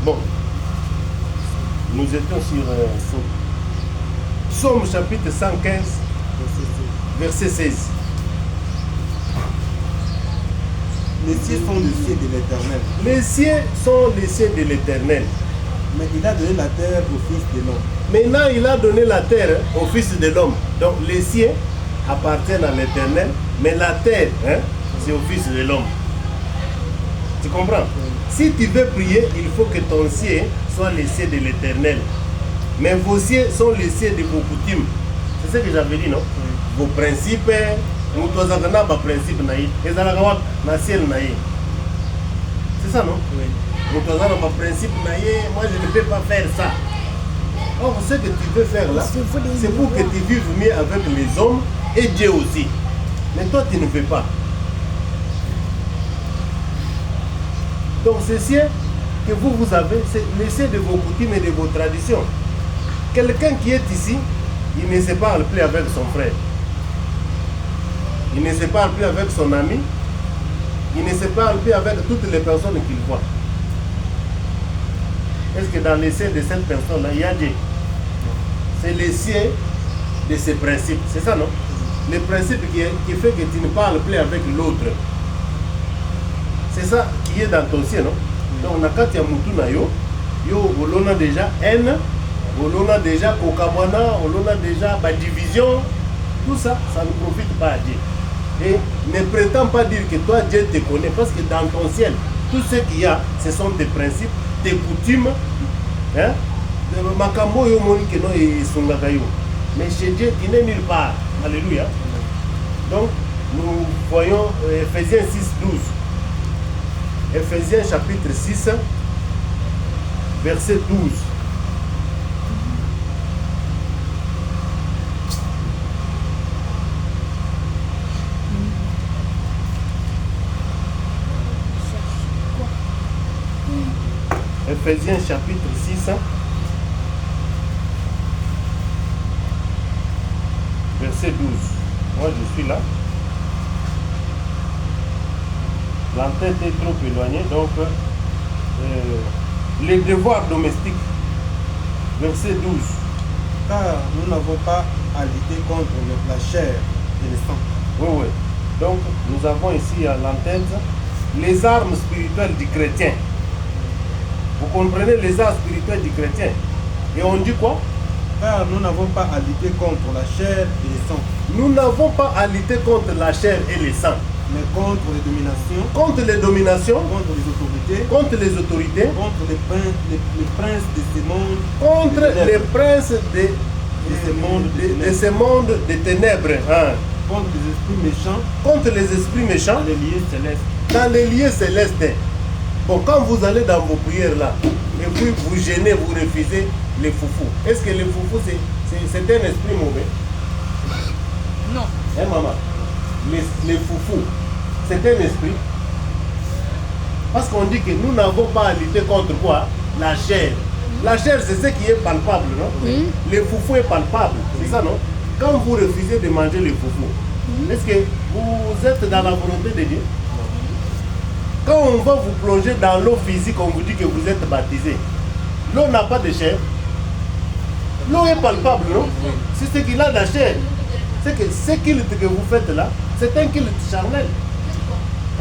Bon, nous étions sur Psaume chapitre 115, verset 16. Les cieux sont les cieux de l'Éternel. Les cieux sont les cieux de l'Éternel. Mais il a donné la terre au Fils de l'homme. Maintenant, il a donné la terre au Fils de l'homme. Donc, les cieux appartiennent à l'Éternel, mais la terre, c'est au Fils de l'homme. Tu comprends? Si tu veux prier, il faut que ton ciel soit les cieux de l'Éternel. Mais vos cieux sont les cieux de vos coutumes. C'est ce que j'avais dit, non? Vos principes, nous avons des principes, c'est ça, non? Nous avons des principes, moi je ne peux pas faire ça. Or, ce que tu veux faire là, c'est pour que tu vives mieux avec les hommes et Dieu aussi. Mais toi, tu ne veux pas. Donc, c'est cieux que vous avez, c'est les cieux de vos coutumes et de vos traditions. Quelqu'un qui est ici, il ne se parle plus avec son frère. Il ne se parle plus avec son ami. Il ne se parle plus avec toutes les personnes qu'il voit. Est-ce que dans les cieux de cette personne-là, il y a Dieu? C'est les cieux de ses principes. C'est ça, non? Les principes qui fait que tu ne parles plus avec l'autre. C'est ça qui est dans ton ciel, non? Donc, nakati ya mutu na yo, yo olona déjà haine, olona déjà kokabwana, olona déjà ba division. Tout ça, ça ne profite pas à Dieu. Et ne prétends pas dire que toi, Dieu te connaît, parce que dans ton ciel, tout ce qu'il y a, ce sont tes principes, tes coutumes. Hein? Makambo yo moni que non et songaka yo. Mais chez Dieu, il n'est nulle part. Alléluia. Donc, nous voyons Ephésiens 6, 12. Ephésiens chapitre 6, verset 12. Ephésiens chapitre 6, verset 12. Moi je suis là. L'antenne est trop éloignée, donc les devoirs domestiques, verset 12. Car nous n'avons pas à lutter contre la chair et le sang. Oui, oui. Donc nous avons ici à l'antenne les armes spirituelles du chrétien. Vous comprenez les armes spirituelles du chrétien? Et on dit quoi? Car nous n'avons pas à lutter contre la chair et le sang. Nous n'avons pas à lutter contre la chair et le sang. Mais contre les dominations. Contre les dominations. Contre les autorités. Contre les autorités. Contre les princes de ce monde. Contre les princes de ce monde des ténèbres. Hein. Contre les esprits méchants. Contre les esprits méchants. Dans les lieux célestes. Dans les lieux célestes. Bon, quand vous allez dans vos prières là, et puis vous gênez, vous refusez les foufous. Est-ce que les foufous, c'est un esprit mauvais? Non. Hein, maman? Les foufous, c'est un esprit. Parce qu'on dit que nous n'avons pas à lutter contre quoi? La chair. La chair, c'est ce qui est palpable, non? Oui. Les foufous est palpable, c'est ça, non? Quand vous refusez de manger les foufous, est-ce que vous êtes dans la volonté de Dieu? Quand on va vous plonger dans l'eau physique, on vous dit que vous êtes baptisé. L'eau n'a pas de chair. L'eau est palpable, non? C'est ce qu'il a de la chair. C'est que ce culte que vous faites là, c'est un culte charnel.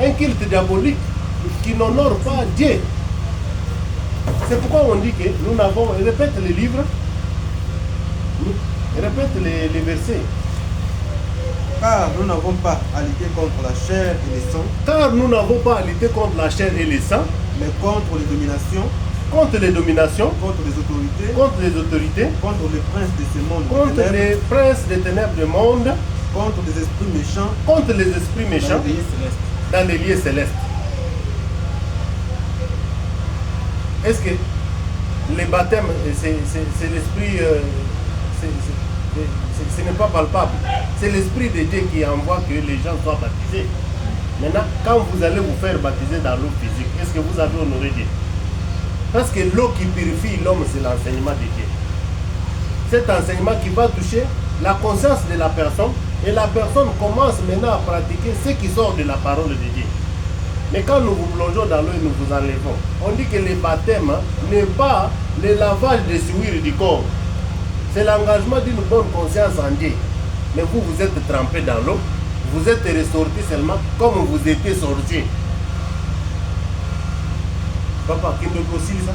Un culte diabolique qui n'honore pas Dieu. C'est pourquoi on dit que nous n'avons... Répète les livres. Répète les versets. Car nous n'avons pas à lutter contre la chair et le sang. Car nous n'avons pas à lutter contre la chair et le sang. Mais contre les dominations. Contre les dominations. Contre les autorités. Contre les autorités. Contre les princes de ce monde. Contre les princes des ténèbres du monde. Contre les esprits méchants. Contre les esprits méchants. Dans les lieux célestes. Est-ce que les baptêmes, c'est l'esprit... ce n'est pas palpable. C'est l'esprit de Dieu qui envoie que les gens soient baptisés. Maintenant, quand vous allez vous faire baptiser dans l'eau physique, est-ce que vous avez honoré Dieu? Parce que l'eau qui purifie l'homme, c'est l'enseignement de Dieu. Cet enseignement qui va toucher la conscience de la personne, et la personne commence maintenant à pratiquer ce qui sort de la parole de Dieu. Mais quand nous vous plongeons dans l'eau et nous vous enlevons, on dit que le baptême n'est pas le lavage de souillure du corps. C'est l'engagement d'une bonne conscience en Dieu. Mais vous, vous êtes trempé dans l'eau, vous êtes ressorti seulement comme vous étiez sorti. Papa, qui me concile ça?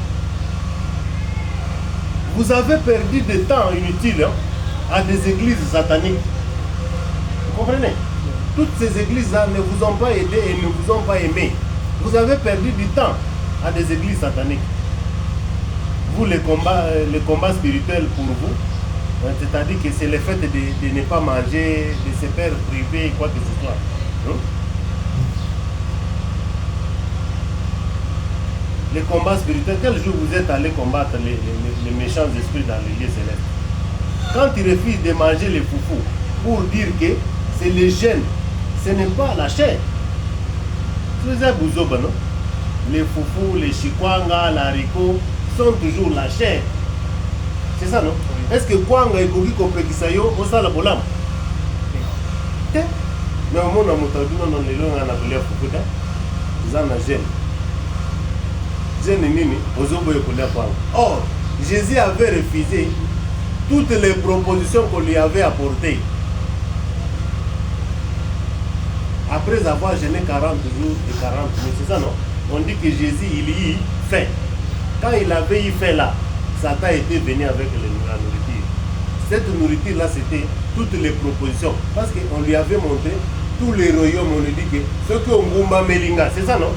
Vous avez perdu du temps inutile à des églises sataniques. Vous comprenez? Toutes ces églises-là ne vous ont pas aidé et ne vous ont pas aimé. Vous avez perdu du temps à des églises sataniques. Vous, le combat spirituel pour vous, c'est-à-dire que c'est le fait de ne pas manger, de se faire priver, quoi que ce soit. Le combat spirituel, quel jour vous êtes allé combattre les méchants esprits dans les lieux célestes? Quand ils refusent de manger les foufous pour dire que c'est le gène, ce n'est pas la chair. Les foufous, les chikwanga, l'haricot sont toujours la chair. C'est ça, non? Est-ce que kwanga et kogi kopekisayo au sala bolam? Mais au monde, on a les langues en appelé foufou. Ils en ont gène. Or, Jésus avait refusé toutes les propositions qu'on lui avait apportées. Après avoir jeûné 40 jours et 40 nuits, c'est ça, non? On dit que Jésus, il y eut faim. Quand il avait eu faim là, Satan était venu avec la nourriture. Cette nourriture-là, c'était toutes les propositions. Parce qu'on lui avait montré tous les royaumes, on lui dit que ce que Ngumba Melinga, c'est ça, non?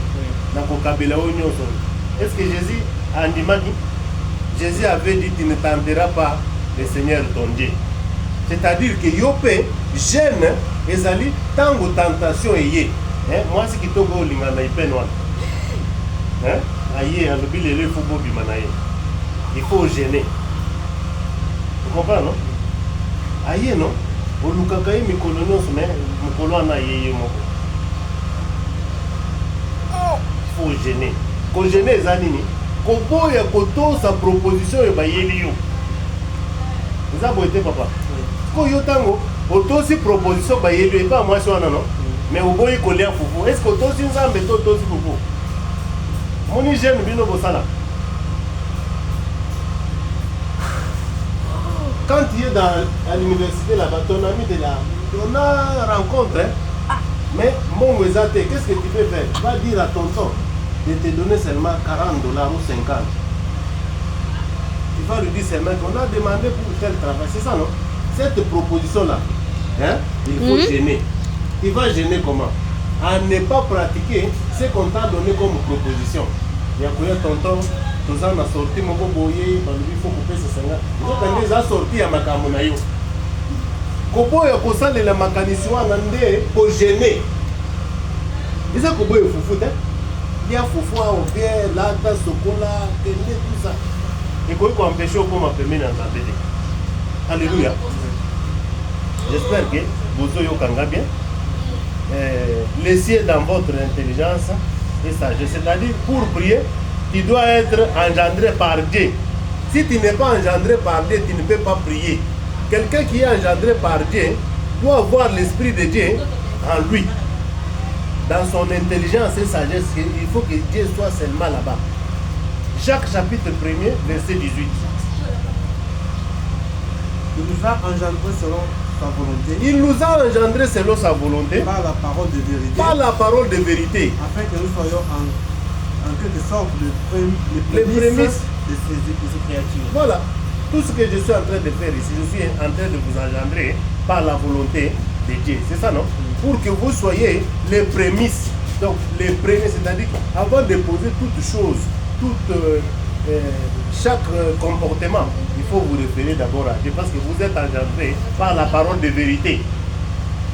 Est-ce que Jésus a dit? Jésus avait dit tu ne tenteras pas le Seigneur ton Dieu. C'est-à-dire que Yopé, jeune, ezali tango tentation eye. Moi c'est qui togo lingana ipenwa. Aye alobi lele fubo bimanaye. Il faut gêner. Vous comprenez, non? Aye non? Olukakaye mikolo nyonso mais mukolo ana yeye moko. Il faut gêner. Ko gêner ezali ko boya koto sa proposition e bayeli yo. Eza boyete papa. Ko yo tango aussi proposition bayeli pas moi so non. Mais au boy kolia fufu. Est-ce que aussi nzambe to aussi fufu? Moni jeune bino bosala. Quand tu es à l'université là-bas, ton ami de là, on a rencontre, mais mon qu'est-ce que tu peux faire? Va dire à tonton de te donner seulement $40 ou 50. Tu vas lui dire seulement qu'on a demandé pour tel travail, c'est ça non? Cette proposition-là, il faut gêner. Tu vas gêner comment? À ne pas pratiquer ce qu'on t'a donné comme proposition. Il y a quoi tonton? Tous en a sorti mon boboyer, il faut couper ce 50. Vous avez sorti à ma camonayo. Kopo ya kosale la makanisi wana nde ko gêner. Isa kobo e fufu te. Bien fufu au bien lata sokola, tende tout ça. Et quoi qu'on empêche au ma permis dans la télé. Alléluia. J'espère que vous avez eu bien. Laissez dans votre intelligence et sagesse. C'est-à-dire pour prier, tu dois être engendré par Dieu. Si tu n'es pas engendré par Dieu, tu ne peux pas prier. Quelqu'un qui est engendré par Dieu doit avoir l'Esprit de Dieu en lui. Dans son intelligence et sagesse, il faut que Dieu soit seulement là-bas. Jacques chapitre 1er, verset 18. Il nous a engendrés selon sa volonté. Il nous a engendrés selon sa volonté. Par la parole de vérité. Par la parole de vérité. Afin que nous soyons en quelque sorte les prémices de ces créatures. Voilà. Tout ce que je suis en train de faire ici, je suis en train de vous engendrer par la volonté de Dieu. C'est ça, non? Pour que vous soyez les prémices. Donc, les prémices, c'est-à-dire avant de poser toute chose, chaque comportement, il faut vous référer d'abord à Dieu parce que vous êtes engendré par la parole de vérité.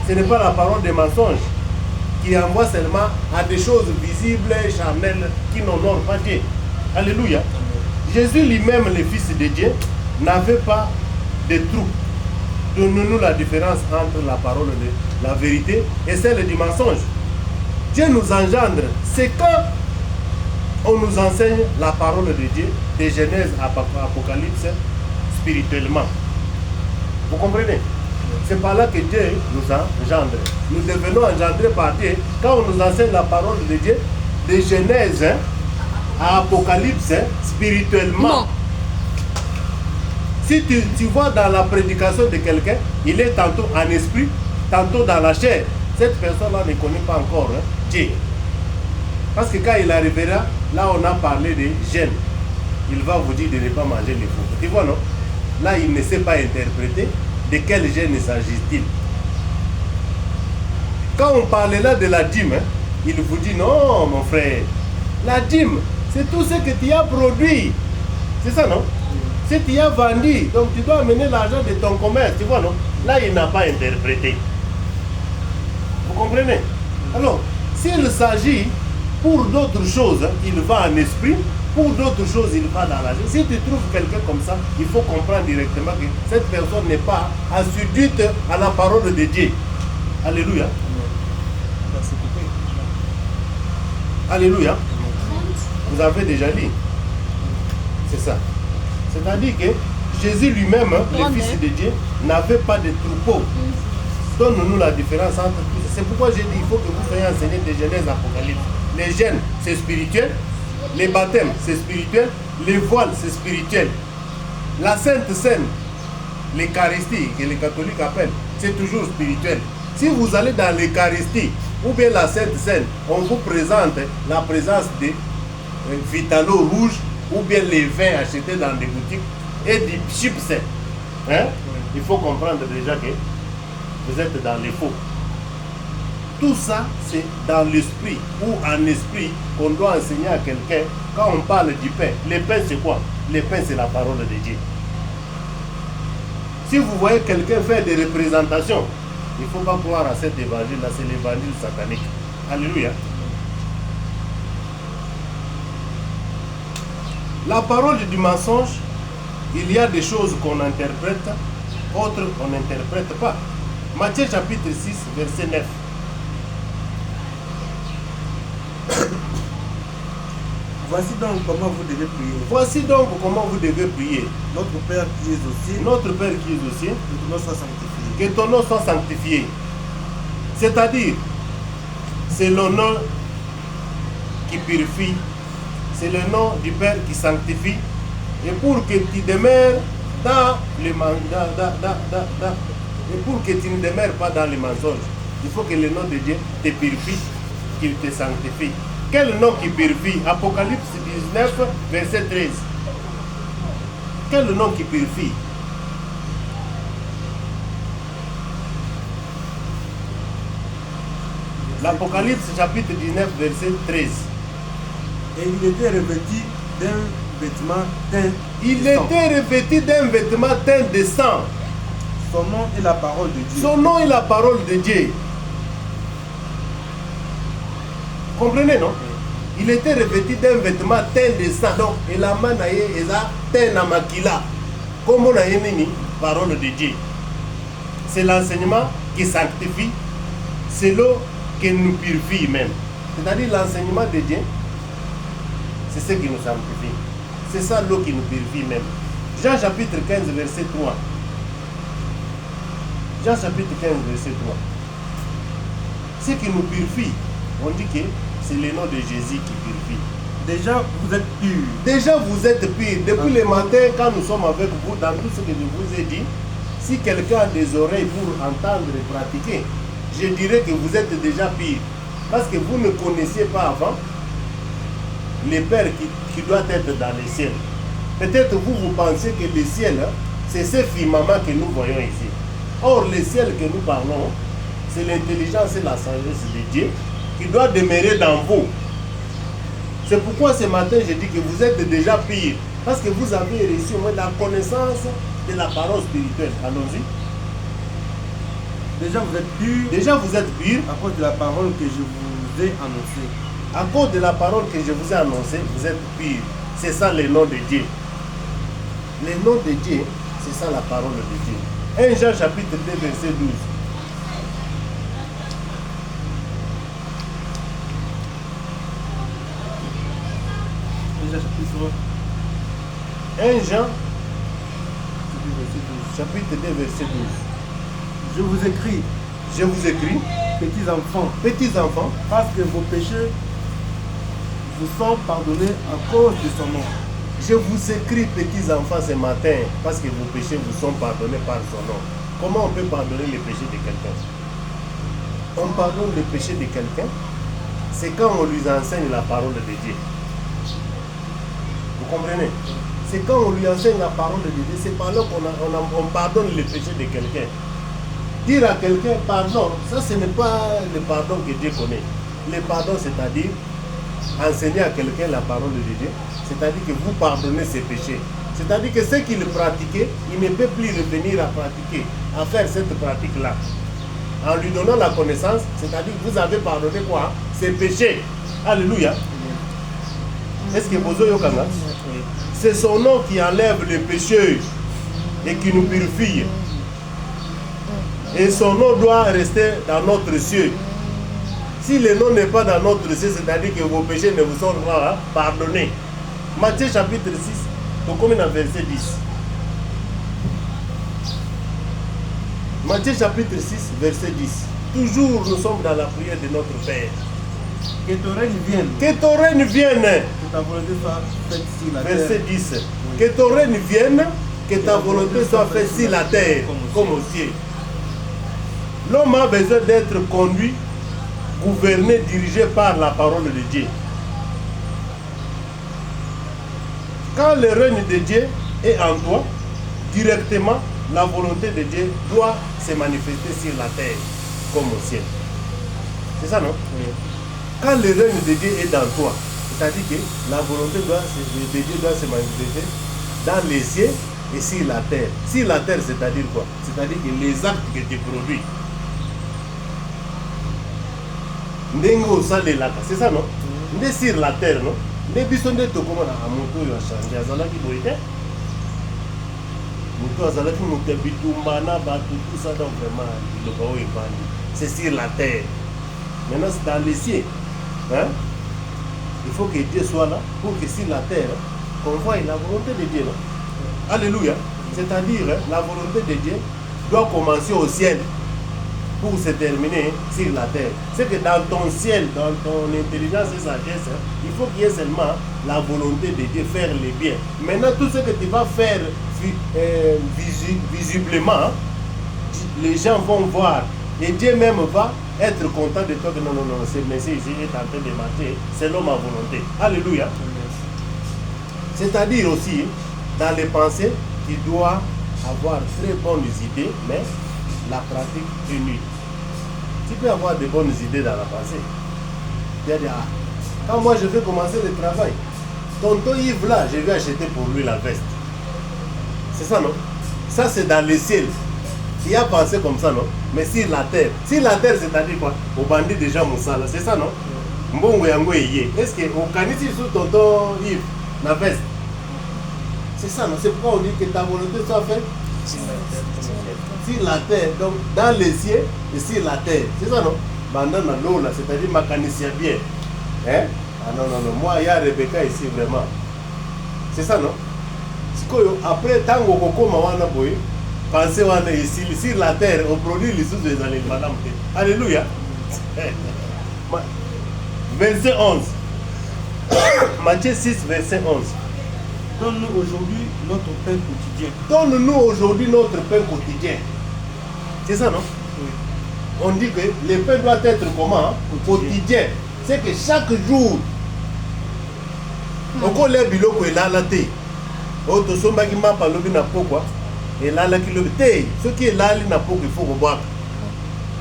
Ce n'est pas la parole de mensonge qui envoie seulement à des choses visibles, charnelles, qui n'honorent pas Dieu. Alléluia. Jésus lui-même, le Fils de Dieu, n'avait pas de trou. Donnons-nous la différence entre la parole de la vérité et celle du mensonge. Dieu nous engendre. C'est quand on nous enseigne la parole de Dieu, de Genèse à Apocalypse, spirituellement. Vous comprenez? C'est par là que Dieu nous engendre. Nous devenons engendrés par Dieu quand on nous enseigne la parole de Dieu, de Genèse à Apocalypse, spirituellement. Non. Si tu vois dans la prédication de quelqu'un, il est tantôt en esprit, tantôt dans la chair. Cette personne-là ne connaît pas encore Dieu. Parce que quand il arrivera, là on a parlé de gêne. Il va vous dire de ne pas manger les fous. Tu vois, non? Là, il ne sait pas interpréter de quel gêne s'agit-il. Quand on parle là de la dîme, il vous dit non, mon frère. La dîme, c'est tout ce que tu as produit. C'est ça, non? Si tu as vendu, donc tu dois amener l'argent de ton commerce. Tu vois, non? Là, il n'a pas interprété. Vous comprenez? Alors, s'il s'agit pour d'autres choses, il va en esprit. Pour d'autres choses, il va dans la vie. Si tu trouves quelqu'un comme ça, il faut comprendre directement que cette personne n'est pas assidue à la parole de Dieu. Alléluia. Alléluia. Vous avez déjà lu. C'est ça. C'est-à-dire que Jésus lui-même, le Fils de Dieu, n'avait pas de troupeau. Donne-nous la différence entre tous. C'est pourquoi j'ai dit il faut que vous soyez enseigné de Genèse Apocalypse. Les gènes, c'est spirituel. Les baptêmes, c'est spirituel. Les voiles, c'est spirituel. La Sainte Seine, l'Eucharistie, que les catholiques appellent, c'est toujours spirituel. Si vous allez dans l'Eucharistie ou bien la Sainte Seine, on vous présente la présence de Vitalo rouge ou bien les vins achetés dans des boutiques et des chips. Hein? Il faut comprendre déjà que vous êtes dans les faux. Tout ça, c'est dans l'esprit ou en esprit qu'on doit enseigner à quelqu'un quand on parle du pain. Le pain, c'est quoi? Le pain, c'est la parole de Dieu. Si vous voyez quelqu'un faire des représentations, il ne faut pas croire à cet évangile-là, c'est l'évangile satanique. Alléluia. La parole du mensonge, il y a des choses qu'on interprète, autres qu'on n'interprète pas. Matthieu chapitre 6, verset 9. Voici donc comment vous devez prier. Voici donc comment vous devez prier. Notre Père qui es aux cieux, Notre Père qui est aux cieux, que ton nom soit sanctifié. que ton nom soit sanctifié. C'est-à-dire, c'est le nom qui purifie, c'est le nom du Père qui sanctifie. Et pour que tu demeures dans le et pour que tu ne demeures pas dans les mensonges, il faut que le nom de Dieu te purifie, qu'il te sanctifie. Quel nom qui purifie? Apocalypse 19, verset 13. Quel nom qui purifie? L'Apocalypse chapitre 19, verset 13. Et il était revêtu d'un vêtement teint Il de sang. était revêtu d'un vêtement teint de sang. Son nom est la parole de Dieu. Son nom est la parole de Dieu. Comprenez, non? Il était revêtu d'un vêtement teint de sang. Donc, il a manaye eza teint na makila. Comme on a une parole de Dieu. C'est l'enseignement qui sanctifie. C'est l'eau qui nous purifie même. C'est-à-dire l'enseignement de Dieu, c'est ce qui nous sanctifie. C'est ça l'eau qui nous purifie même. Jean chapitre 15, verset 3. Jean chapitre 15, verset 3. Ce qui nous purifie, on dit que c'est le nom de Jésus qui purifie. Déjà, vous êtes purs. Déjà, vous êtes purs. Depuis le matin, quand nous sommes avec vous, dans tout ce que je vous ai dit, si quelqu'un a des oreilles pour entendre et pratiquer, je dirais que vous êtes déjà purs. Parce que vous ne connaissiez pas avant le Père qui doit être dans les ciels. Peut-être vous pensez que le ciel, c'est ce firmament que nous voyons ici. Or, le ciel que nous parlons, c'est l'intelligence et la sagesse de Dieu qui doit demeurer dans vous. C'est pourquoi ce matin, je dis que vous êtes déjà pire. Parce que vous avez reçu au moins la connaissance de la parole spirituelle. Allons-y. Déjà, vous êtes purs Déjà, vous êtes pire. à cause de la parole que je vous ai annoncée. À cause de la parole que je vous ai annoncée, vous êtes pire. C'est ça le nom de Dieu. Le nom de Dieu, c'est ça la parole de Dieu. 1 Jean chapitre 2, verset 12. Déjà, chapitre 1 Jean chapitre 2, verset 12. Je vous écris, petits enfants, parce que vos péchés vous sont pardonnés à cause de son nom. Je vous écris, petits enfants, ce matin, parce que vos péchés vous sont pardonnés par son nom. Comment on peut pardonner les péchés de quelqu'un? On pardonne les péchés de quelqu'un, c'est quand on lui enseigne la parole de Dieu. Vous comprenez? C'est quand on lui enseigne la parole de Dieu, c'est par là qu'on pardonne les péchés de quelqu'un. Dire à quelqu'un pardon, ça ce n'est pas le pardon que Dieu connaît. Le pardon, c'est-à-dire enseigner à quelqu'un la parole de Dieu, c'est-à-dire que vous pardonnez ses péchés. C'est-à-dire que ce qu'il pratiquait, il ne peut plus revenir à pratiquer, à faire cette pratique-là. En lui donnant la connaissance, c'est-à-dire que vous avez pardonné quoi? Ses péchés. Alléluia. Est-ce que vous avez entendu? C'est son nom qui enlève les péchés et qui nous purifie. Et son nom doit rester dans notre ciel. Si le nom n'est pas dans notre ciel, c'est-à-dire que vos péchés ne vous sont pas pardonnés. Matthieu chapitre 6, donc comme dans verset 10. Matthieu chapitre 6, verset 10. Toujours nous sommes dans la prière de notre Père. Que ton règne vienne. Que ton règne vienne. Que ta volonté soit faite sur la terre. Verset 10. Que ton règne vienne, que ta volonté soit faite sur la terre comme au ciel. L'homme a besoin d'être conduit, gouverné, dirigé par la parole de Dieu. Quand le règne de Dieu est en toi, directement, la volonté de Dieu doit se manifester sur la terre comme au ciel. C'est ça, non? Oui. Quand le règne de Dieu est dans toi, c'est-à-dire que la volonté de Dieu doit se manifester dans les cieux et sur la terre. Sur la terre, c'est-à-dire quoi? C'est-à-dire que les actes que tu produis. C'est ça, non? On est sur la terre, non? Les bisons de Tokomana à Moto a changé. Azalaki Boïte. Moto Azalaki Moto Bitumana, Batu, tout ça, donc vraiment, le Bao est banni. C'est sur la terre. Maintenant, c'est dans les cieux. Hein? Il faut que Dieu soit là pour que sur la terre, qu'on voie la volonté de Dieu. Non? Alléluia. C'est-à-dire, la volonté de Dieu doit commencer au ciel pour se terminer sur la terre. C'est que dans ton ciel, dans ton intelligence et sagesse, il faut qu'il y ait seulement la volonté de Dieu, faire le bien. Maintenant, tout ce que tu vas faire visiblement, les gens vont voir. Et Dieu même va être content de toi que non, ce monsieur ici est en train de marcher selon ma volonté. Alléluia. C'est-à-dire aussi, dans les pensées, tu dois avoir très bonnes idées, mais la pratique est nulle. Tu peux avoir de bonnes idées dans la pensée. Tu vas dire, quand moi je vais commencer le travail, tonton Yves là, je vais acheter pour lui la veste. C'est ça, non? Ça, c'est dans le ciel. Il a pensé comme ça, non? Mais sur la terre. Sur la terre, c'est-à-dire quoi? Au bandit déjà Moussala. C'est ça, non? Mbongo yango yé. Est-ce que au canisi sous tonton Yves, la veste? C'est ça, non? C'est pourquoi on dit que ta volonté soit faite sur la terre. Donc, dans les cieux et sur la terre. C'est ça, non? Bandana Lola, c'est-à-dire ma canicia bien. Hein? Ah non. Moi, il y a Rebecca ici, vraiment. C'est ça, non? Après, tant qu'on commence à boire, pensez ici, sur la terre, on produit les sous des années. Alléluia. Verset 11. Matthieu 6, verset 11. Donne-nous aujourd'hui notre pain quotidien. Donne-nous aujourd'hui notre pain quotidien. C'est ça, non? Oui. On dit que le pain doit être comment? Quotidien. C'est que chaque jour, on connaît biloko et la thé. Auto sombaki mapa lobi na pokwa et là la kilo thé. Ce qui est là na pokwa il faut boire.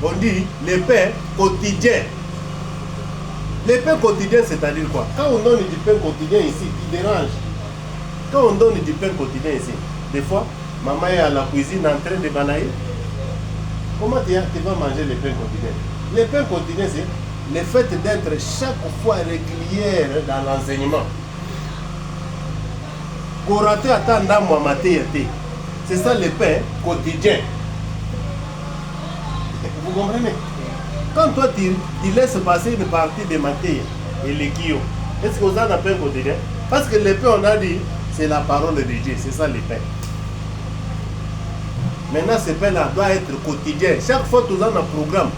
On dit le pain quotidien. Le pain quotidien, c'est-à-dire quoi? Quand on donne du pain quotidien ici, il dérange. Quand on donne du pain quotidien ici, des fois, maman est à la cuisine en train de balayer. Comment tu vas manger le pain quotidien? Le pain quotidien, c'est le fait d'être chaque fois régulière dans l'enseignement. C'est ça le pain quotidien. Vous comprenez? Quand toi tu laisses passer une partie de maté et les kio, est-ce que vous avez un pain quotidien? Parce que le pain, on a dit, c'est la parole de Dieu, c'est ça le pain. Maintenant, ce pain-là doit être quotidien. Chaque fois que tu as un programme,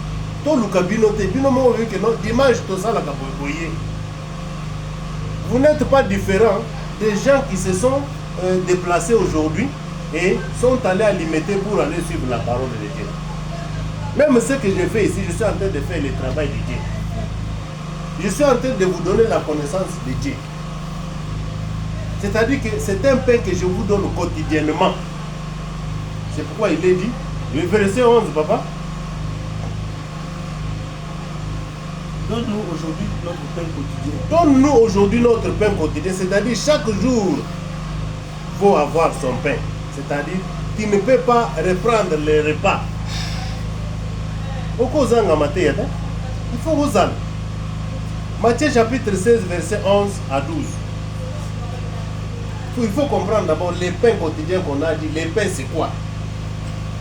dimanche, vous n'êtes pas différent des gens qui se sont déplacés aujourd'hui et sont allés à Limité pour aller suivre la parole de Dieu. Même ce que je fais ici, je suis en train de faire le travail de Dieu. Je suis en train de vous donner la connaissance de Dieu. C'est-à-dire que c'est un pain que je vous donne quotidiennement. C'est pourquoi il est dit, le verset 11, papa. Donne-nous aujourd'hui notre pain quotidien. Donne-nous aujourd'hui notre pain quotidien. C'est-à-dire chaque jour, il faut avoir son pain. C'est-à-dire, tu ne peux pas reprendre les repas. Il faut vous en. Matthieu chapitre 16, verset 11 à 12. Il faut comprendre d'abord les pains quotidiens qu'on a dit. Les pains, c'est quoi?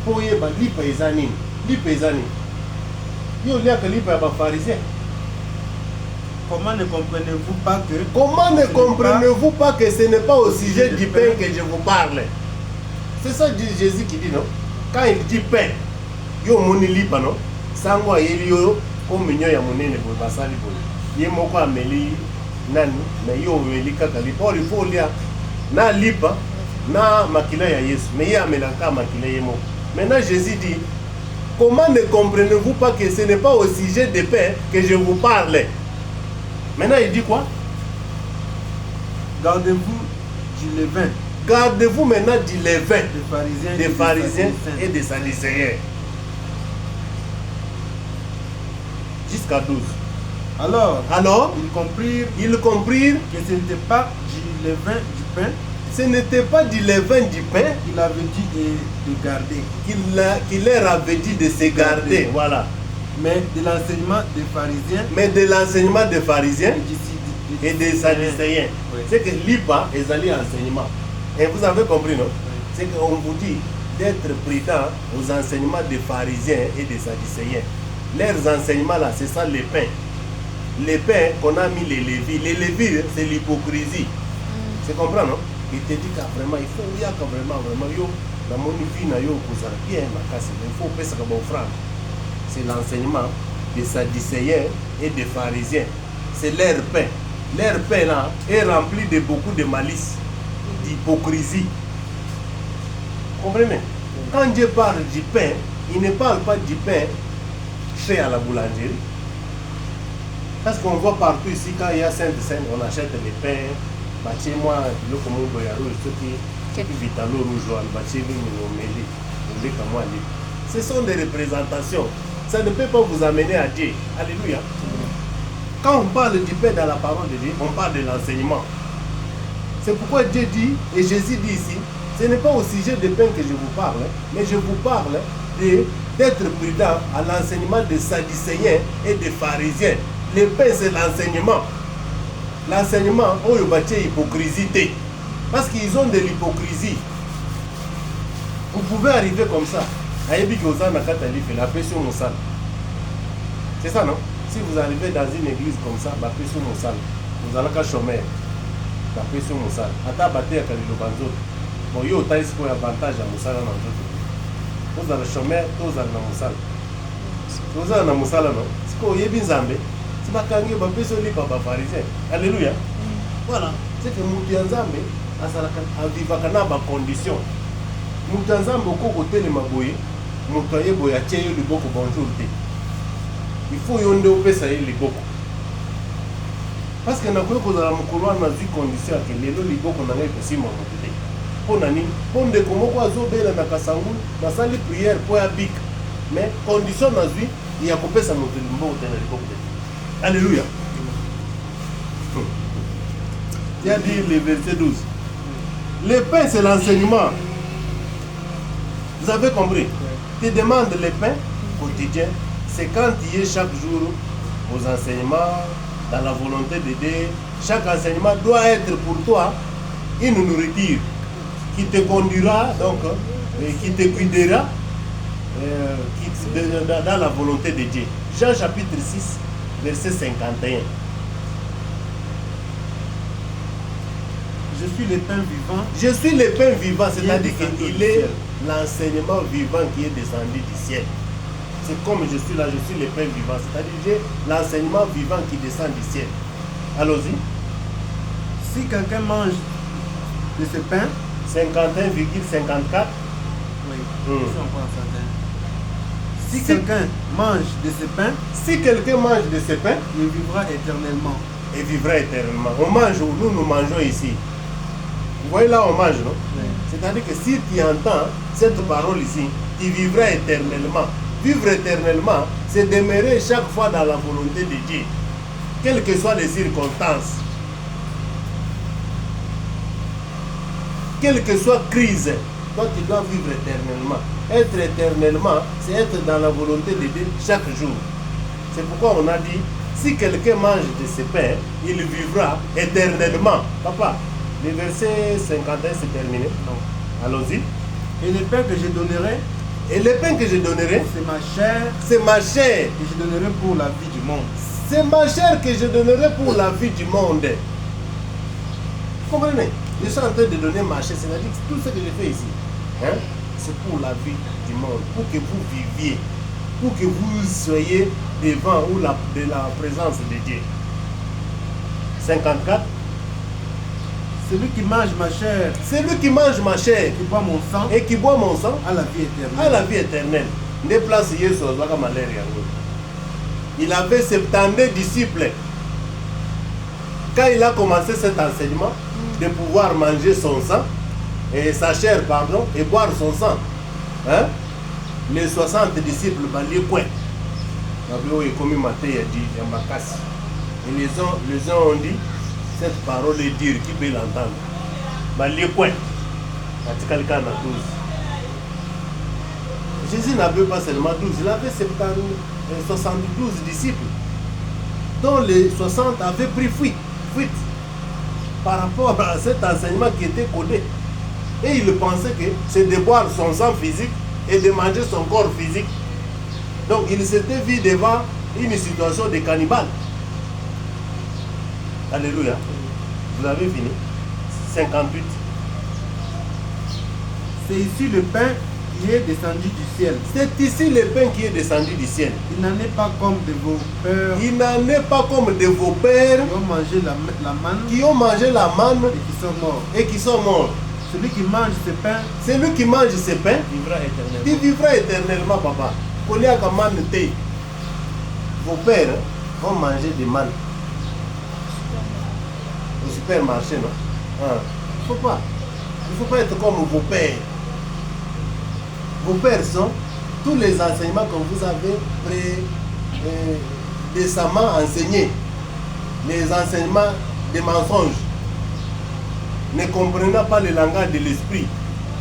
Pour y avoir les paysans. Les paysans. Il y a que les pharisiens. Comment ne comprenez-vous pas que... Comment ne comprenez-vous pas que ce n'est pas au sujet du pain que je vous parle? C'est ça Jésus qui dit, non? Quand il dit pain, yo moni lipa, non? Sangwa yeli yo, comme mignon ya monene pour passer les yé moko ameli nani, mais yo meli kaka lipa. Or il faut lire na lipa, na makila ya Yesu, mais yé amelaka makila yemo. Maintenant Jésus dit, comment ne comprenez-vous pas que ce n'est pas au sujet des pains que je vous parle? Maintenant, il dit quoi? Gardez-vous du levain. Gardez-vous maintenant du levain des pharisiens et des sadducéens. Jusqu'à 12. Alors, ils comprirent que ce n'était pas du levain du pain. Ce n'était pas du levain du pain. Il avait dit de garder. Qu'il leur avait dit de se garder. Voilà. Mais de l'enseignement des pharisiens. Mais de l'enseignement des pharisiens et des sadducéens. Oui. C'est que l'IPA est allé enseignement. Et vous avez compris, non? Oui. C'est qu'on vous dit d'être prudent aux enseignements des pharisiens et des sadducéens. Leurs enseignements là, c'est ça les pains. Les pains qu'on a mis les lévis. Les lévis, c'est l'hypocrisie. C'est comprendre, non? Il te dit que vraiment, il faut vraiment, yo, dans mon vie, yo, bien, il faut payer ça comme offrande. C'est l'enseignement des sadducéens et des pharisiens. C'est leur pain. Leur pain là est rempli de beaucoup de malice, d'hypocrisie. Comprenez? Quand Dieu parle du pain, il ne parle pas du pain fait à la boulangerie. Parce qu'on voit partout ici, quand il y a Sainte-Seine, on achète les pains. Moi, le commun boyaro, ce qui vitalo rouge, ce sont des représentations. Ça ne peut pas vous amener à Dieu. Alléluia. Quand on parle du pain dans la parole de Dieu, on parle de l'enseignement. C'est pourquoi Dieu dit, et Jésus dit ici, ce n'est pas au sujet de pain que je vous parle, mais je vous parle d'être prudent à l'enseignement des sadducéens et des pharisiens. Le pain, c'est l'enseignement. L'enseignement, on y a hypocrisie. Parce qu'ils ont de l'hypocrisie. Vous pouvez arriver comme ça. C'est ça, non? Si vous arrivez dans une église comme ça, vous allez qu'à chômer. Bon, il y a un avantage à Moussala. Vous allez chômer, vous allez dans Moussala. Vous allez dans Moussala, non? C'est quoi? Il y a bien Zambé. C'est pas quand il y a des pharisiens. Alléluia. Voilà. C'est que Moutianzambe a vécu dans des conditions. Moutianzambe au côté de Maboye. Moutaye boya tcheye le boko bonjour te. Il faut yonde au pesa le boko. Parce que na kwa kozala mukolo na zi condition que lelo li boko na ngai pesima motude. Pona ni ponde komo kwa zobela na kasangu na sali prière pour ya bik. Mais condition na zi ya kopesa motude mboko tena li boko. Alléluia. Il a dit le verset 12. Le pain c'est l'enseignement. Vous avez compris? Tu demandes le pain quotidien, c'est quand tu es chaque jour aux enseignements, dans la volonté de Dieu. Chaque enseignement doit être pour toi une nourriture qui te conduira, donc, qui te guidera dans la volonté de Dieu. Jean chapitre 6, verset 51. Je suis le pain vivant. Je suis le pain vivant, c'est-à-dire descendu qu'il du est ciel. l'enseignement vivant qui est descendu du ciel. C'est comme je suis là, je suis le pain vivant, c'est-à-dire j'ai l'enseignement vivant qui descend du ciel. Allons-y. Si quelqu'un mange de ce pain, 51,54. oui, Mm. ici on prend 51. Si Si- quelqu'un mange de ce pain, Si quelqu'un mange de ce pain, il vivra éternellement. il vivra éternellement. On mange où nous mangeons ici. Vous voyez là, on mange, non? Oui. C'est-à-dire que si tu entends cette parole ici, tu vivras éternellement. Vivre éternellement, c'est demeurer chaque fois dans la volonté de Dieu, quelles que soient les circonstances, quelle que soit crise, toi tu dois vivre éternellement. Être éternellement, c'est être dans la volonté de Dieu chaque jour. C'est pourquoi on a dit, si quelqu'un mange de ce pain, il vivra éternellement. Papa, le verset 51 c'est terminé. Non. Allons-y. Et le pain que je donnerai, Et le pain que je donnerai, c'est ma chair c'est ma chair. que je donnerai pour la vie du monde. C'est ma chair que je donnerai pour la vie du monde. Vous comprenez? Je suis en train de donner ma chair, c'est-à-dire que tout ce que je fais ici, hein, c'est pour la vie du monde, pour que vous viviez, pour que vous soyez devant ou de la présence de Dieu. 54. Celui qui mange ma chair Celui qui mange ma chair et qui boit mon sang et qui boit mon sang a la vie éternelle. a la vie éternelle. Ne place Yesu azwaka malaria yango. Il avait 72 disciples. Quand il a commencé cet enseignement, de pouvoir manger son sang, et sa chair, pardon, et boire son sang, hein? Les 60 disciples, les coins. Et les uns ont dit, cette parole est dure, qui peut l'entendre? Les coins. Jésus n'avait pas seulement 12, il avait 72 disciples, dont les 60 avaient pris fuite par rapport à cet enseignement qui était codé. Et il pensait que c'est de boire son sang physique et de manger son corps physique. Donc il s'était vu devant une situation de cannibale. Alléluia. Vous avez fini? 58. C'est ici le pain qui est descendu du ciel. C'est ici le pain qui est descendu du ciel. Il n'en est pas comme de vos pères Il n'en est pas comme de vos pères qui ont mangé la manne qui ont mangé la manne et qui sont morts. et qui sont morts. Celui qui mange ce pain Celui qui mange ce pain, vivra éternellement. il vivra éternellement, papa. Koliaka manne te. Vos pères ont mangé des mannes au supermarché, non? Hein. Il ne faut pas être comme vos pères. Vos pères sont tous les enseignements que vous avez décemment enseignés, les enseignements des mensonges, ne comprenant pas le langage de l'esprit.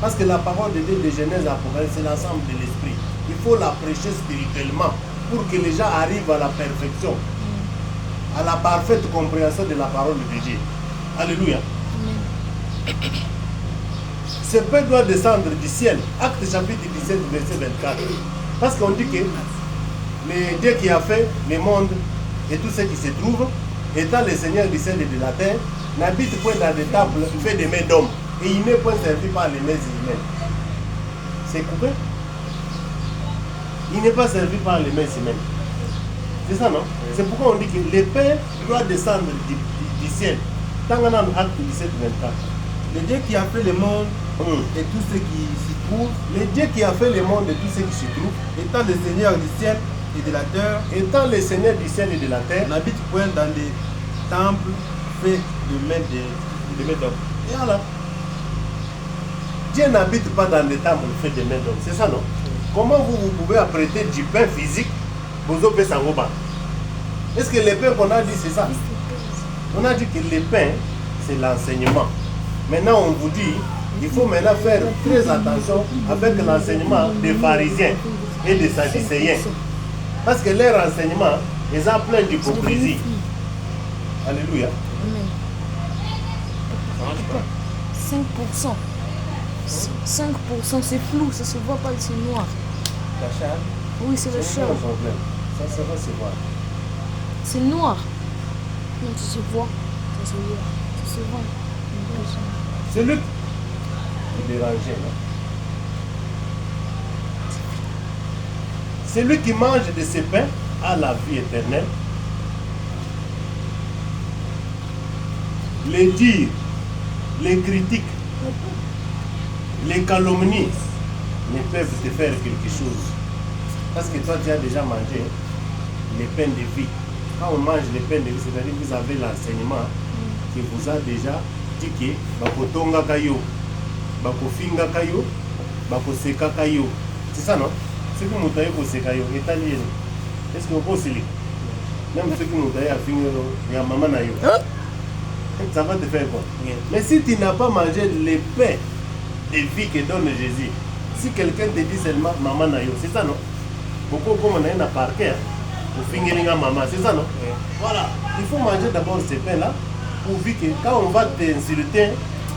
Parce que la parole de Dieu de Genèse à Apocalypse, c'est l'ensemble de l'esprit. Il faut la prêcher spirituellement pour que les gens arrivent à la perfection, à la parfaite compréhension de la parole de Dieu. Alléluia. Ce pain doit descendre du ciel. Acte chapitre 17, verset 24. Parce qu'on dit que le Dieu qui a fait le monde et tout ce qui se trouve, étant le Seigneur du ciel et de la terre, n'habite point dans des tables faites de mains d'hommes. Et il n'est point servi par les mains humaines. C'est coupé? Il n'est pas servi par les mains humaines. C'est ça, non? Oui. C'est pourquoi on dit que le pain doit descendre du ciel. Tant qu'on a acte 17, 24. Le Dieu qui a fait le monde et tout ce qui s'y trouve, le Dieu qui a fait le monde et tout ce qui s'y trouve, étant le Seigneur du ciel et de la terre, étant le Seigneur du ciel et de la terre, n'habite point dans des temples faits de mains d'hommes. Et voilà. Dieu n'habite pas dans des temples faits de mains d'hommes. C'est ça, non? Comment vous pouvez apprêter du pain physique aux autres sangoba? Est-ce que le pain qu'on a dit, c'est ça? On a dit que le pain, c'est l'enseignement. Maintenant, on vous dit, il faut maintenant faire très attention avec l'enseignement des pharisiens et des sadducéens. Parce que leur enseignement, ils ont plein d'hypocrisie. Alléluia. Amen. 5%. 5%, c'est flou, ça se voit pas, c'est noir. La chair? Oui, c'est le chien. Ça va se voir. C'est noir. Non, ça se voit. Ça se voit. Ça se voit. Celui qui dérangeait, non? Celui qui mange de ce pain a la vie éternelle. Les dires, les critiques, les calomnies ne peuvent te faire quelque chose. Parce que toi, tu as déjà mangé les pains de vie. Quand on mange les pains de vie, c'est-à-dire que vous avez l'enseignement qui vous a déjà dit que bakotonga kayo, bakofinga kayo, bakoseka kayo. C'est ça, non? Ceux qui m'ont taillé pour seka yo, est-ce que vous pensez? Même ceux qui m'ont taillé à finir, il y a maman na yo. Ça va te faire quoi? Mais si tu n'as pas mangé les pains de vie que donne Jésus, si quelqu'un te dit seulement maman na yo, c'est ça, non? Pourquoi comme on a un parquet pour finir maman, c'est ça, non? Voilà, il faut manger d'abord ces pains-là pour voir que quand on va t'insulter,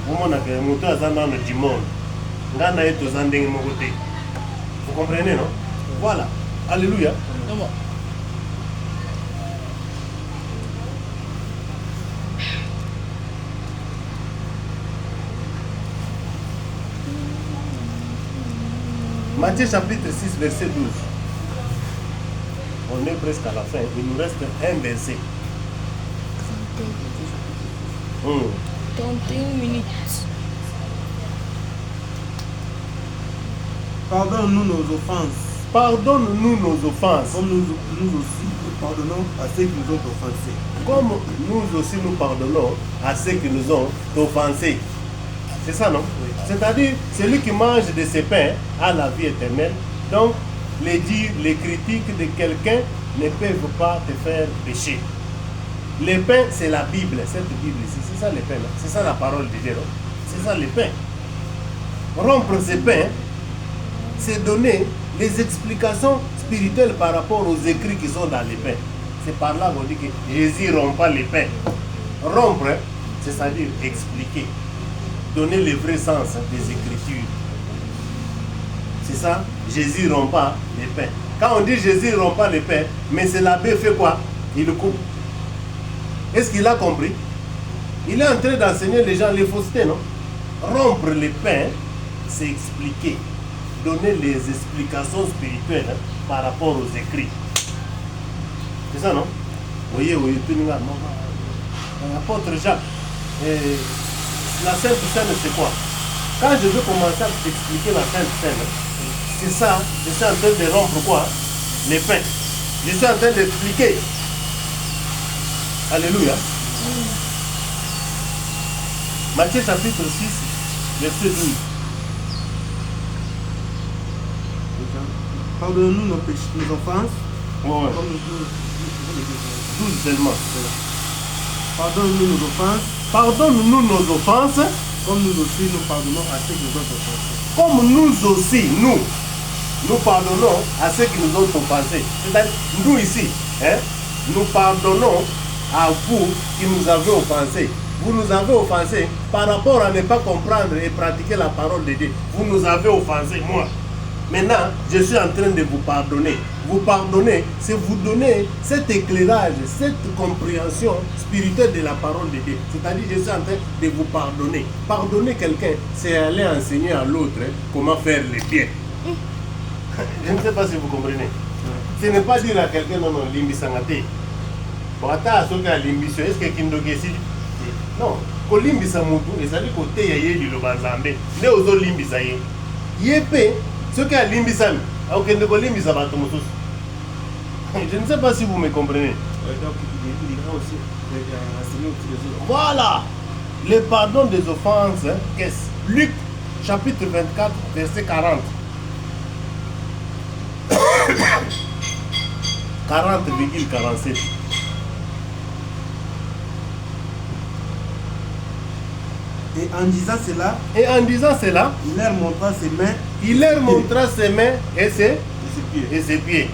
on a que moto azana du monde. Ngana eto zandeng mon côté. Vous comprenez, non? Voilà. Alléluia. Matthieu chapitre 6, verset 12. On est presque à la fin. Il nous reste un verset. 31 minutes. Pardonne-nous nos offenses. Pardonne-nous nos offenses. Comme nous aussi nous pardonnons à ceux qui nous ont offensés. Comme nous aussi nous pardonnons à ceux qui nous ont offensés. C'est ça, non? Oui. C'est-à-dire, celui qui mange de ces pains a la vie éternelle. Donc, les dires, les critiques de quelqu'un ne peuvent pas te faire pécher. Les pains, c'est la Bible, cette Bible ici. C'est ça les pains, c'est ça la parole de Dieu. C'est ça les pains. Rompre ces pains, c'est donner les explications spirituelles par rapport aux écrits qui sont dans les pains. C'est par là qu'on dit que Jésus ne rompt pas les pains. Rompre, c'est-à-dire expliquer, donner le vrai sens des Écritures. C'est ça, Jésus ne rompt pas les pains. Quand on dit Jésus ne rompt pas les pains, mais c'est l'abbé fait quoi? Il le coupe. Est-ce qu'il a compris? Il est en train d'enseigner les gens les faussetés, non? Rompre les pains, c'est expliquer, donner les explications spirituelles par rapport aux écrits. C'est ça, non? Oui, tout le monde. Apôtre Jacques, la Sainte Seine, c'est quoi? Quand je veux commencer à t'expliquer la Sainte Seine, c'est ça, je suis en train de rompre quoi? Les pains. Je suis en train d'expliquer. Alléluia. Matthieu chapitre 6, verset 12. Pardonne-nous nos péchés, nos offenses. Ouais. Comme 12 seulement. Pardonne-nous nos offenses. Pardonne-nous nos offenses. Comme nous aussi nous pardonnons à ceux qui nous ont offensés. Comme nous aussi, nous pardonnons à ceux qui nous ont offensés. C'est-à-dire, nous ici, nous pardonnons à vous qui nous avez offensés. Vous nous avez offensés par rapport à ne pas comprendre et pratiquer la parole de Dieu. Vous nous avez offensés, moi. Maintenant, je suis en train de vous pardonner. Vous pardonner, c'est vous donner cet éclairage, cette compréhension spirituelle de la parole de Dieu. C'est-à-dire, je suis en train de vous pardonner. Pardonner quelqu'un, c'est aller enseigner à l'autre comment faire le bien. Je ne sais pas si vous comprenez. Ce n'est pas dire à quelqu'un non, limbi sangate. Bon, attends, est-ce que Kindogesi? Non, ko limbisa mutu, ezali kote ya yeli lo banzambe. Ne ozo limbisa ye. Yepe, ce qui a limbisa mi, aukende ko limbisa bato mususu. Je ne sais pas si vous me comprenez. Donc, il ira aussi enseigner aussi les autres. Voilà, le pardon des offenses, qu'est-ce? Luc, chapitre 24, verset 40. 40,47. Et en disant cela, il leur montra ses mains. Il leur montra ses mains et ses pieds. Et ses pieds.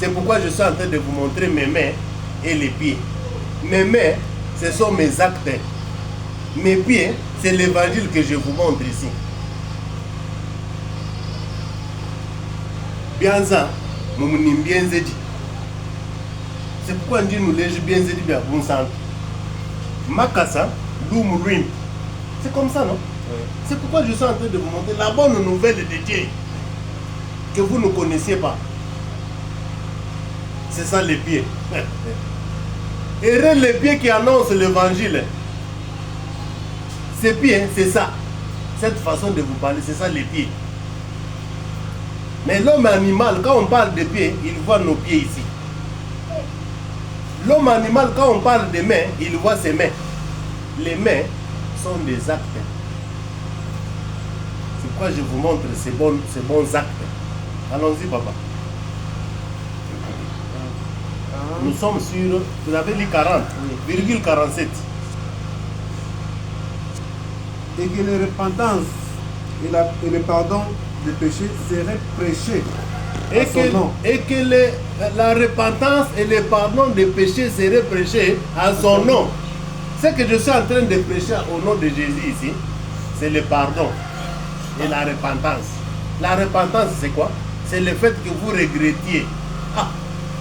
C'est pourquoi je suis en train de vous montrer mes mains et les pieds. Mes mains, ce sont mes actes. Mes pieds, c'est l'évangile que je vous montre ici. Bien ça, c'est pourquoi on dit nous les bien bien bon sang. Makasa, l'oumourim. C'est comme ça, non? Oui. C'est pourquoi je suis en train de vous montrer la bonne nouvelle de Dieu que vous ne connaissiez pas. C'est ça les pieds. Heureux les pieds qui annoncent l'évangile. Ces pieds, c'est ça. Cette façon de vous parler, c'est ça les pieds. Mais l'homme animal, quand on parle de pieds, il voit nos pieds ici. L'homme animal, quand on parle des mains, il voit ses mains. Les mains sont des actes. C'est pourquoi je vous montre ces bons actes. Allons-y, papa. Nous sommes sur, vous avez lu 40, virgule 47. Et que la repentance et le pardon des péchés seraient prêchés à son nom. Et que la repentance et le pardon des péchés seraient prêchés à son nom. Ce que je suis en train de prêcher au nom de Jésus ici, c'est le pardon et la repentance. La repentance, c'est quoi? C'est le fait que vous regrettiez. Ah,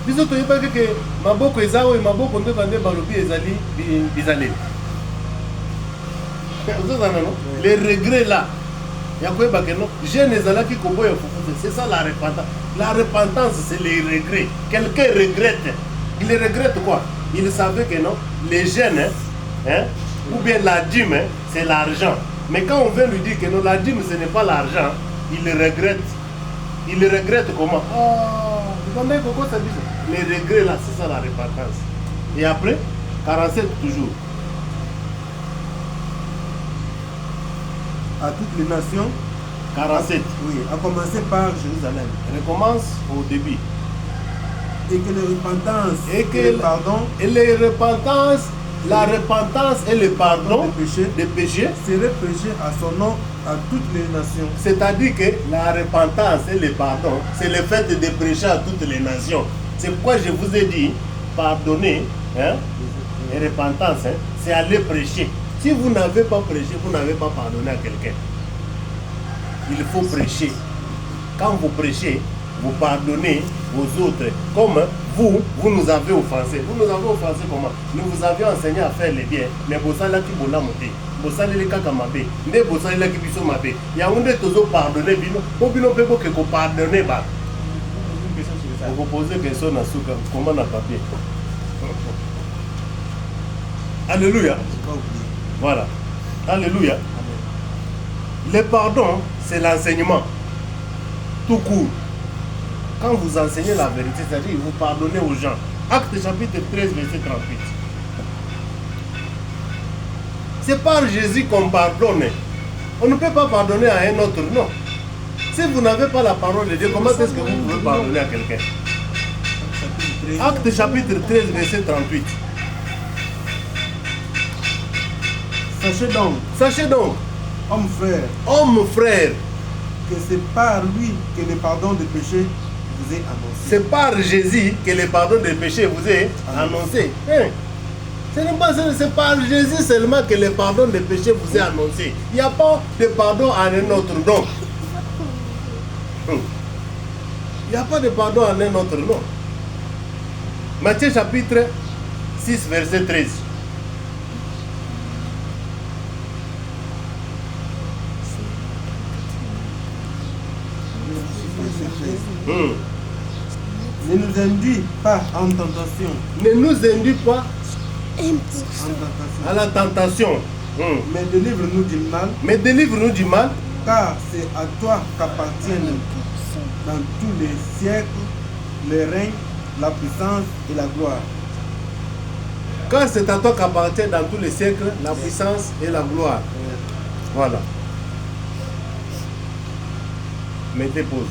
vous avez pas vu que maboko ezao et maboko nde bande balobi ezali bizaleli. Les regrets là, c'est ça la repentance. La repentance, c'est les regrets. Quelqu'un regrette. Il regrette quoi? Il savait que non, les jeunes, ou bien la dîme, c'est l'argent. Mais quand on vient lui dire que non, la dîme, ce n'est pas l'argent, il regrette. Il regrette comment? Les regrets là, c'est ça la repentance. Et après, 47 toujours. À toutes les nations, 47. oui, à commencer par Jérusalem. Recommence au début. Et que la repentance Et que le pardon et les repentances, la repentance et le pardon des péchés seraient prêchés à son nom à toutes les nations. C'est-à-dire que la repentance et le pardon, c'est le fait de prêcher à toutes les nations. C'est pourquoi je vous ai dit, pardonner et repentance, c'est aller prêcher. Si vous n'avez pas prêché, vous n'avez pas pardonné à quelqu'un. Il faut prêcher. Quand vous prêchez, vous pardonnez aux autres. Comme vous nous avez offensés. Vous nous avez offensés comment? Nous vous avions enseigné à faire les biens. Mais vous savez qui vous l'a monté. Vous savez les cas comme mabe. Vous savez qui vous mabe. Il y a un des toujours pardonné. Vous peut que pardonner. Vous posez une question à Souka. Comment on a papier? Alléluia. Voilà. Alléluia. Le pardon, c'est l'enseignement. Tout court. Quand vous enseignez la vérité, c'est-à-dire vous pardonnez aux gens. Acte chapitre 13, verset 38. C'est par Jésus qu'on pardonne. On ne peut pas pardonner à un autre, non. Si vous n'avez pas la parole de Dieu, comment est-ce que vous pouvez pardonner à quelqu'un? Acte chapitre 13, verset 38. Sachez donc, homme frère, que c'est par lui que le pardon des péchés vous est annoncé. C'est par Jésus que le pardon des péchés vous est annoncé. C'est par Jésus seulement que le pardon des péchés vous est annoncé. Il n'y a pas de pardon à un autre nom. Il n'y a pas de pardon à un autre nom. Matthieu chapitre 6, verset 13. Ne nous induis pas en tentation. Ne nous induis pas En tentation. à la tentation. Mais délivre-nous du mal. Mais délivre-nous du mal. Car c'est à toi qu'appartiennent dans tous les siècles le règne, la puissance et la gloire. Car c'est à toi qu'appartient dans tous les siècles la puissance et la gloire. Voilà. Mettez pause.